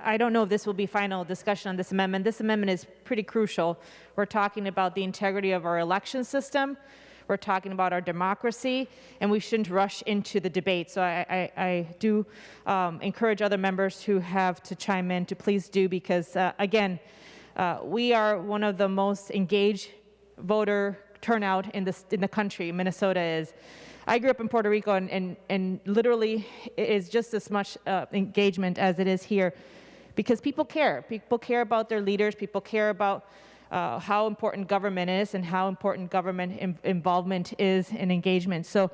I don't know if this will be final discussion on this amendment. This amendment is pretty crucial. We're talking about the integrity of our election system. We're talking about our democracy, and we shouldn't rush into the debate. So I do encourage other members who have to chime in to please do, because again, we are one of the most engaged voter turnout in the country. Minnesota is. I grew up in Puerto Rico, and literally it is just as much engagement as it is here, because people care. People care about their leaders. People care about how important government is and how important government involvement is and engagement. So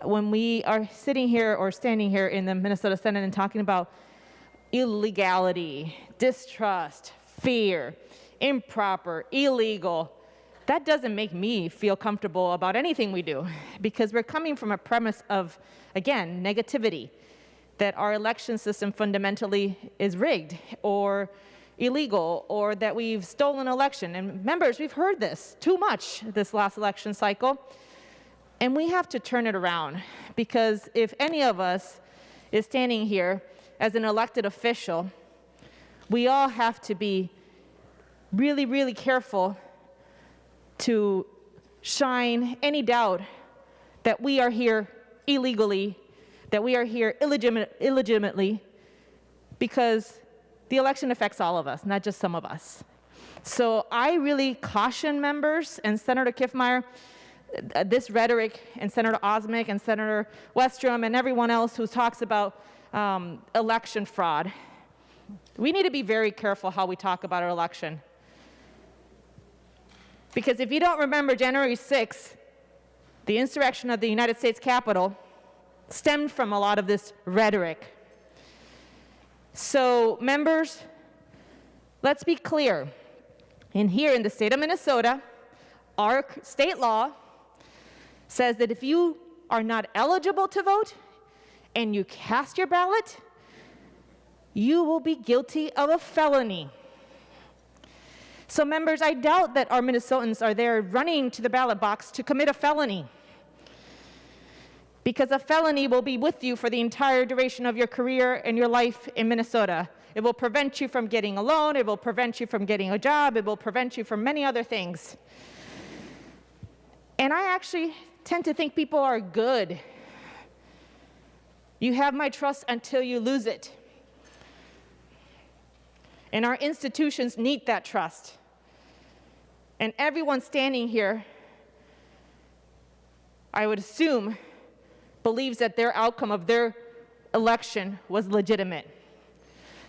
when we are sitting here or standing here in the Minnesota Senate and talking about illegality, distrust, fear, improper, illegal, that doesn't make me feel comfortable about anything we do, because we're coming from a premise of, again, negativity, that our election system fundamentally is rigged or illegal, or that we've stolen election. And members, we've heard this too much this last election cycle, and we have to turn it around, because if any of us is standing here as an elected official, we all have to be really, really careful to shine any doubt that we are here illegally, that we are here illegitimately, because the election affects all of us, not just some of us. So I really caution members and Senator Kiffmeyer, this rhetoric, and Senator Osmek and Senator Westrom and everyone else who talks about election fraud. We need to be very careful how we talk about our election. Because if you don't remember, January 6th, the insurrection of the United States Capitol stemmed from a lot of this rhetoric. So, members, let's be clear. Here in the state of Minnesota, our state law says that if you are not eligible to vote and you cast your ballot, you will be guilty of a felony. So, members, I doubt that our Minnesotans are there running to the ballot box to commit a felony, because a felony will be with you for the entire duration of your career and your life in Minnesota. It will prevent you from getting a loan. It will prevent you from getting a job. It will prevent you from many other things. And I actually tend to think people are good. You have my trust until you lose it. And our institutions need that trust. And everyone standing here, I would assume, believes that their outcome of their election was legitimate.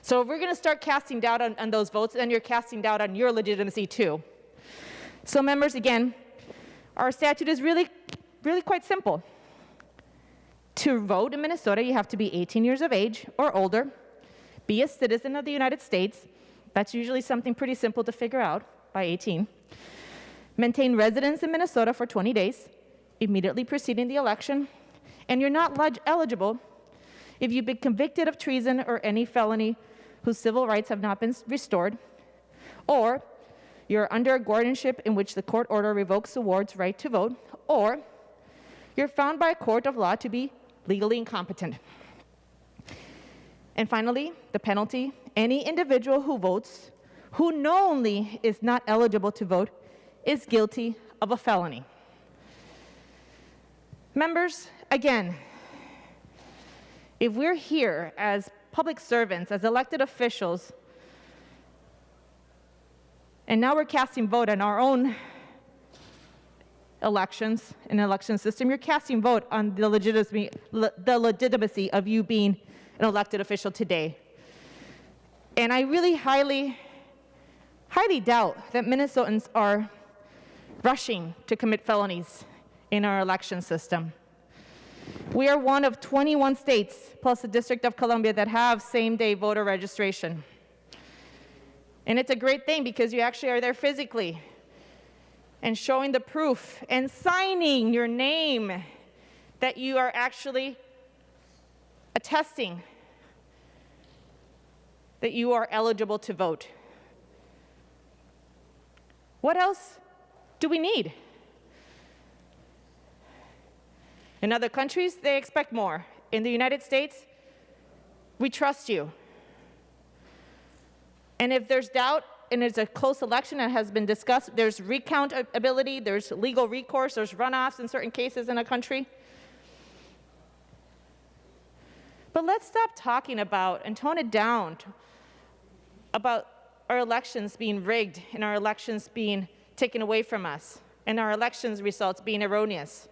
So if we're going to start casting doubt on those votes, then you're casting doubt on your legitimacy too. So, members, again, our statute is really quite simple. To vote in Minnesota, you have to be 18 years of age or older, be a citizen of the United States. That's usually something pretty simple to figure out by 18. Maintain residence in Minnesota for 20 days, immediately preceding the election. And you're not eligible if you've been convicted of treason or any felony whose civil rights have not been restored, or you're under a guardianship in which the court order revokes the ward's right to vote, or you're found by a court of law to be legally incompetent. And finally, the penalty: any individual who votes who knowingly is not eligible to vote is guilty of a felony. Members, again, if we're here as public servants, as elected officials, and now we're casting vote on our own elections and election system, you're casting vote on the legitimacy of you being an elected official today. And I really highly doubt that Minnesotans are rushing to commit felonies in our election system. We are one of 21 states, plus the District of Columbia, that have same-day voter registration. And it's a great thing, because you actually are there physically and showing the proof and signing your name that you are actually attesting that you are eligible to vote. What else do we need? In other countries, they expect more. In the United States, we trust you. And if there's doubt and it's a close election that has been discussed, there's recount ability, there's legal recourse, there's runoffs in certain cases in a country. But let's stop talking about and tone it down about our elections being rigged and our elections being taken away from us and our elections results being erroneous.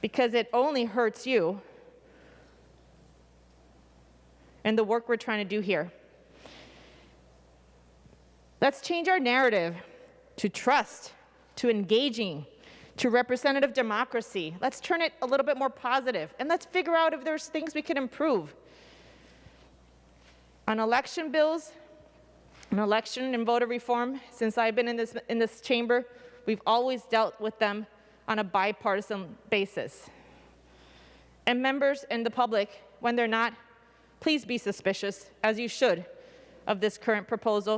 Because it only hurts you and the work we're trying to do here. Let's change our narrative to trust, to engaging, to representative democracy. Let's turn it a little bit more positive, and let's figure out if there's things we can improve. On election bills, on election and voter reform, since I've been in this chamber, we've always dealt with them on a bipartisan basis. And members and the public, when they're not, please be suspicious, as you should, of this current proposal.